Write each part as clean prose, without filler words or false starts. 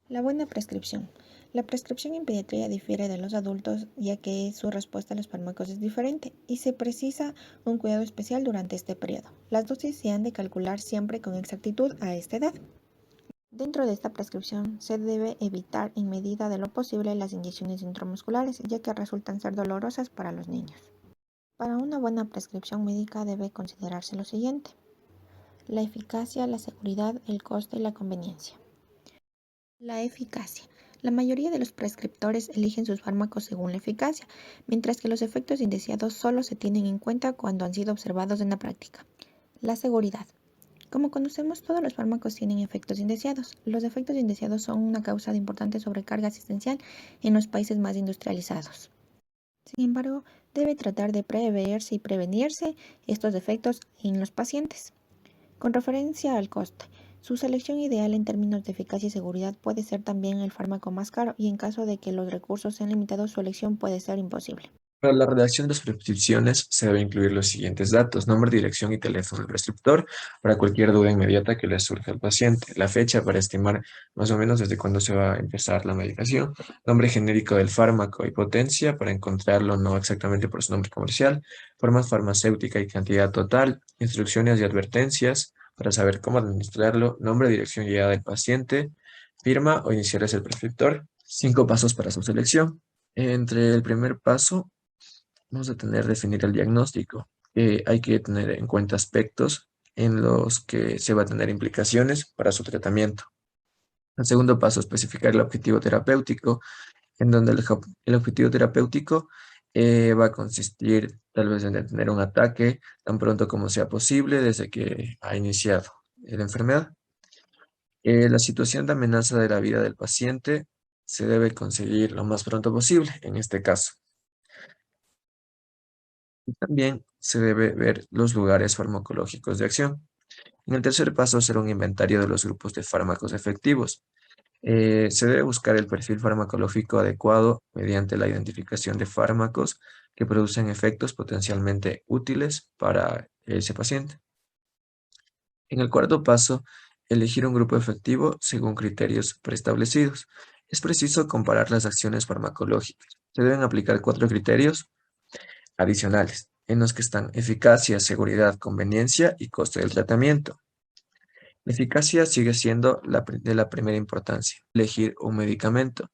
La buena prescripción. La prescripción en pediatría difiere de los adultos ya que su respuesta a los fármacos es diferente y se precisa un cuidado especial durante este periodo. Las dosis se han de calcular siempre con exactitud a esta edad. Dentro de esta prescripción se debe evitar en medida de lo posible las inyecciones intramusculares ya que resultan ser dolorosas para los niños. Para una buena prescripción médica debe considerarse lo siguiente: la eficacia, la seguridad, el coste y la conveniencia. La eficacia. La mayoría de los prescriptores eligen sus fármacos según la eficacia, mientras que los efectos indeseados solo se tienen en cuenta cuando han sido observados en la práctica. La seguridad. Como conocemos, todos los fármacos tienen efectos indeseados. Los efectos indeseados son una causa de importante sobrecarga asistencial en los países más industrializados. Sin embargo, debe tratar de preverse y prevenirse estos efectos en los pacientes. Con referencia al coste, su selección ideal en términos de eficacia y seguridad puede ser también el fármaco más caro y en caso de que los recursos sean limitados, su elección puede ser imposible. Para la redacción de las prescripciones se debe incluir los siguientes datos: nombre, dirección y teléfono del prescriptor para cualquier duda inmediata que le surja al paciente, la fecha para estimar más o menos desde cuándo se va a empezar la medicación, nombre genérico del fármaco y potencia para encontrarlo no exactamente por su nombre comercial, forma farmacéutica y cantidad total, instrucciones y advertencias para saber cómo administrarlo, nombre, dirección y llegada del paciente, firma o iniciales del prescriptor, 5 pasos para su selección. Entre el primer paso vamos a definir el diagnóstico. Hay que tener en cuenta aspectos en los que se va a tener implicaciones para su tratamiento. El segundo paso, especificar el objetivo terapéutico, en donde el objetivo terapéutico va a consistir tal vez en detener un ataque tan pronto como sea posible desde que ha iniciado la enfermedad. La situación de amenaza de la vida del paciente se debe conseguir lo más pronto posible en este caso. También se debe ver los lugares farmacológicos de acción. En el tercer paso, hacer un inventario de los grupos de fármacos efectivos. Se debe buscar el perfil farmacológico adecuado mediante la identificación de fármacos que producen efectos potencialmente útiles para ese paciente. En el cuarto paso, elegir un grupo efectivo según criterios preestablecidos. Es preciso comparar las acciones farmacológicas. Se deben aplicar 4 criterios adicionales, en los que están eficacia, seguridad, conveniencia y coste del tratamiento. La eficacia sigue siendo de la primera importancia. Elegir un medicamento,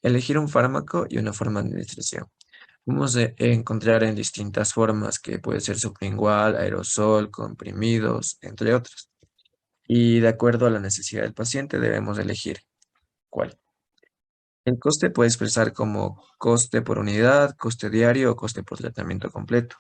elegir un fármaco y una forma de administración. Vamos a encontrar en distintas formas que puede ser sublingual, aerosol, comprimidos, entre otras. Y de acuerdo a la necesidad del paciente debemos elegir cuál. El coste puede expresar como coste por unidad, coste diario o coste por tratamiento completo.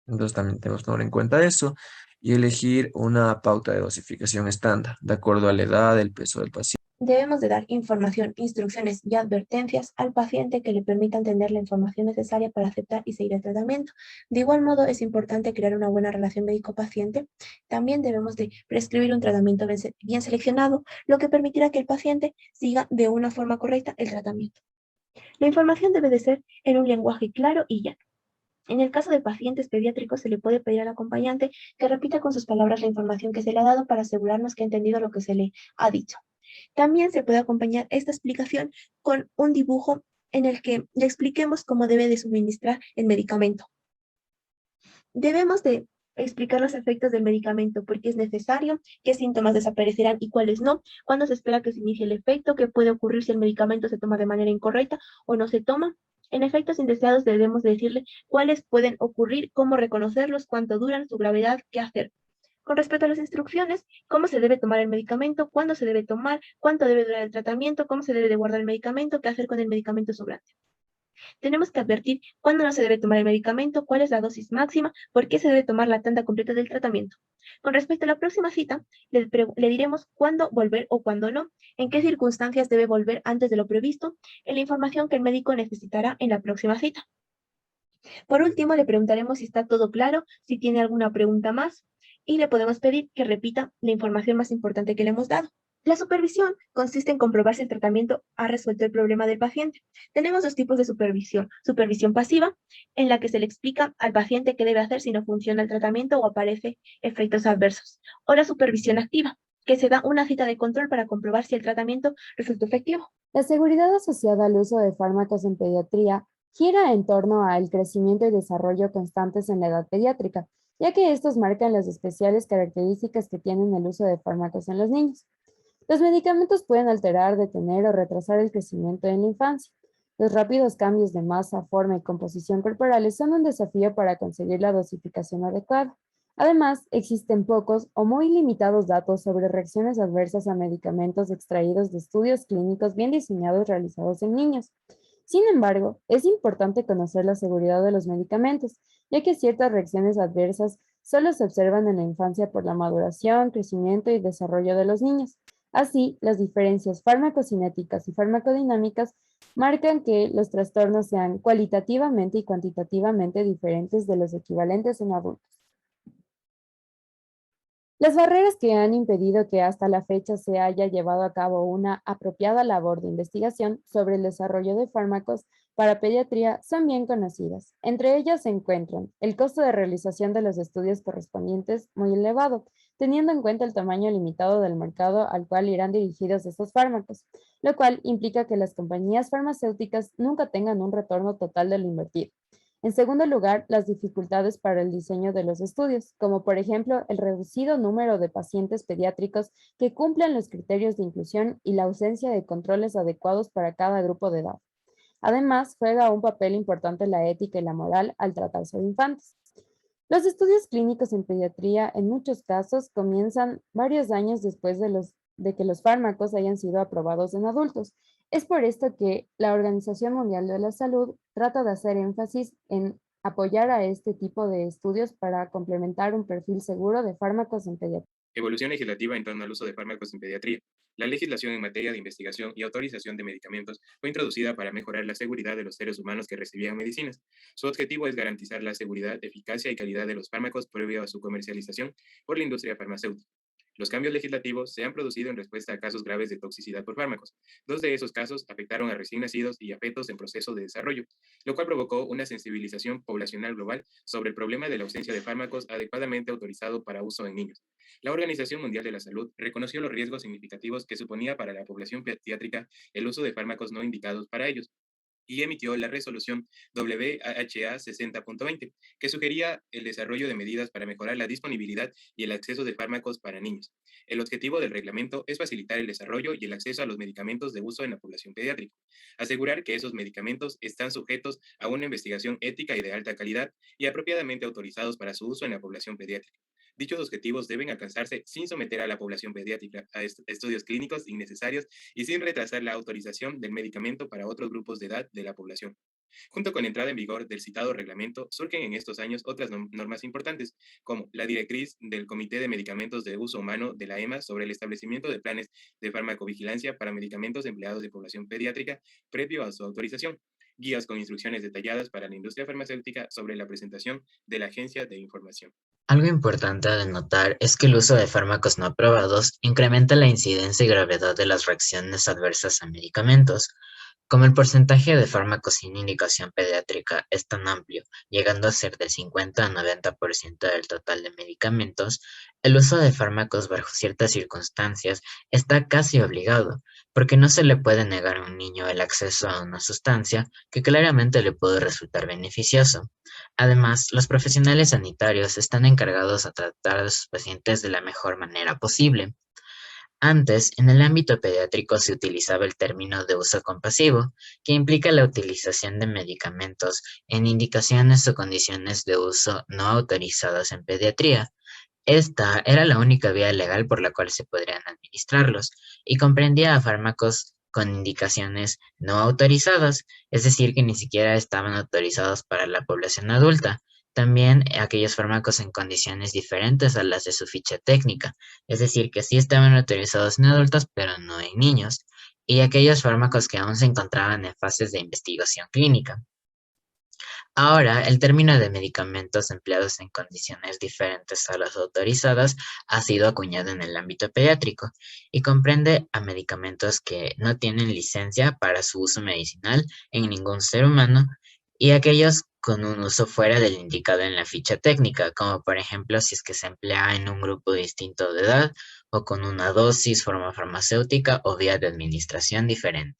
Entonces también tenemos que tomar en cuenta eso y elegir una pauta de dosificación estándar, de acuerdo a la edad, el peso del paciente. Debemos de dar información, instrucciones y advertencias al paciente que le permitan tener la información necesaria para aceptar y seguir el tratamiento. De igual modo, es importante crear una buena relación médico-paciente. También debemos de prescribir un tratamiento bien seleccionado, lo que permitirá que el paciente siga de una forma correcta el tratamiento. La información debe de ser en un lenguaje claro y llano. En el caso de pacientes pediátricos, se le puede pedir al acompañante que repita con sus palabras la información que se le ha dado para asegurarnos que ha entendido lo que se le ha dicho. También se puede acompañar esta explicación con un dibujo en el que le expliquemos cómo debe de suministrar el medicamento. Debemos de explicar los efectos del medicamento, porque es necesario, qué síntomas desaparecerán y cuáles no, cuándo se espera que se inicie el efecto, qué puede ocurrir si el medicamento se toma de manera incorrecta o no se toma. En efectos indeseados debemos decirle cuáles pueden ocurrir, cómo reconocerlos, cuánto duran, su gravedad, qué hacer. Con respecto a las instrucciones, cómo se debe tomar el medicamento, cuándo se debe tomar, cuánto debe durar el tratamiento, cómo se debe de guardar el medicamento, qué hacer con el medicamento sobrante. Tenemos que advertir cuándo no se debe tomar el medicamento, cuál es la dosis máxima, por qué se debe tomar la tanda completa del tratamiento. Con respecto a la próxima cita, le diremos cuándo volver o cuándo no, en qué circunstancias debe volver antes de lo previsto, en la información que el médico necesitará en la próxima cita. Por último, le preguntaremos si está todo claro, si tiene alguna pregunta más, y le podemos pedir que repita la información más importante que le hemos dado. La supervisión consiste en comprobar si el tratamiento ha resuelto el problema del paciente. Tenemos dos tipos de supervisión. Supervisión pasiva, en la que se le explica al paciente qué debe hacer si no funciona el tratamiento o aparece efectos adversos. O la supervisión activa, que se da una cita de control para comprobar si el tratamiento resultó efectivo. La seguridad asociada al uso de fármacos en pediatría gira en torno al crecimiento y desarrollo constantes en la edad pediátrica, ya que estos marcan las especiales características que tienen el uso de fármacos en los niños. Los medicamentos pueden alterar, detener o retrasar el crecimiento en la infancia. Los rápidos cambios de masa, forma y composición corporales son un desafío para conseguir la dosificación adecuada. Además, existen pocos o muy limitados datos sobre reacciones adversas a medicamentos extraídos de estudios clínicos bien diseñados realizados en niños. Sin embargo, es importante conocer la seguridad de los medicamentos, ya que ciertas reacciones adversas solo se observan en la infancia por la maduración, crecimiento y desarrollo de los niños. Así, las diferencias farmacocinéticas y farmacodinámicas marcan que los trastornos sean cualitativamente y cuantitativamente diferentes de los equivalentes en adultos. Las barreras que han impedido que hasta la fecha se haya llevado a cabo una apropiada labor de investigación sobre el desarrollo de fármacos para pediatría son bien conocidas. Entre ellas se encuentran el costo de realización de los estudios correspondientes muy elevado, teniendo en cuenta el tamaño limitado del mercado al cual irán dirigidos estos fármacos, lo cual implica que las compañías farmacéuticas nunca tengan un retorno total de lo invertido. En segundo lugar, las dificultades para el diseño de los estudios, como por ejemplo el reducido número de pacientes pediátricos que cumplen los criterios de inclusión y la ausencia de controles adecuados para cada grupo de edad. Además, juega un papel importante la ética y la moral al tratarse de infantes. Los estudios clínicos en pediatría en muchos casos comienzan varios años después de que los fármacos hayan sido aprobados en adultos. Es por esto que la Organización Mundial de la Salud trata de hacer énfasis en apoyar a este tipo de estudios para complementar un perfil seguro de fármacos en pediatría. Evolución legislativa en torno al uso de fármacos en pediatría. La legislación en materia de investigación y autorización de medicamentos fue introducida para mejorar la seguridad de los seres humanos que recibían medicinas. Su objetivo es garantizar la seguridad, eficacia y calidad de los fármacos previo a su comercialización por la industria farmacéutica. Los cambios legislativos se han producido en respuesta a casos graves de toxicidad por fármacos. Dos de esos casos afectaron a recién nacidos y a fetos en proceso de desarrollo, lo cual provocó una sensibilización poblacional global sobre el problema de la ausencia de fármacos adecuadamente autorizados para uso en niños. La Organización Mundial de la Salud reconoció los riesgos significativos que suponía para la población pediátrica el uso de fármacos no indicados para ellos, y emitió la resolución WHA 60.20, que sugería el desarrollo de medidas para mejorar la disponibilidad y el acceso de fármacos para niños. El objetivo del reglamento es facilitar el desarrollo y el acceso a los medicamentos de uso en la población pediátrica, asegurar que esos medicamentos están sujetos a una investigación ética y de alta calidad y apropiadamente autorizados para su uso en la población pediátrica. Dichos objetivos deben alcanzarse sin someter a la población pediátrica a estudios clínicos innecesarios y sin retrasar la autorización del medicamento para otros grupos de edad de la población. Junto con la entrada en vigor del citado reglamento, surgen en estos años otras normas importantes, como la directriz del Comité de Medicamentos de Uso Humano de la EMA sobre el establecimiento de planes de farmacovigilancia para medicamentos empleados de población pediátrica previo a su autorización, guías con instrucciones detalladas para la industria farmacéutica sobre la presentación de la Agencia de Información. Algo importante de notar es que el uso de fármacos no aprobados incrementa la incidencia y gravedad de las reacciones adversas a medicamentos. Como el porcentaje de fármacos sin indicación pediátrica es tan amplio, llegando a ser del 50 a 90% del total de medicamentos, el uso de fármacos bajo ciertas circunstancias está casi obligado, porque no se le puede negar a un niño el acceso a una sustancia que claramente le puede resultar beneficioso. Además, los profesionales sanitarios están encargados a tratar de sus pacientes de la mejor manera posible. Antes, en el ámbito pediátrico se utilizaba el término de uso compasivo, que implica la utilización de medicamentos en indicaciones o condiciones de uso no autorizadas en pediatría. Esta era la única vía legal por la cual se podrían administrarlos y comprendía a fármacos con indicaciones no autorizadas, es decir, que ni siquiera estaban autorizados para la población adulta. También aquellos fármacos en condiciones diferentes a las de su ficha técnica, es decir, que sí estaban autorizados en adultos, pero no en niños, y aquellos fármacos que aún se encontraban en fases de investigación clínica. Ahora, el término de medicamentos empleados en condiciones diferentes a las autorizadas ha sido acuñado en el ámbito pediátrico y comprende a medicamentos que no tienen licencia para su uso medicinal en ningún ser humano y aquellos con un uso fuera del indicado en la ficha técnica, como por ejemplo si es que se emplea en un grupo distinto de edad o con una dosis, forma farmacéutica o vía de administración diferente.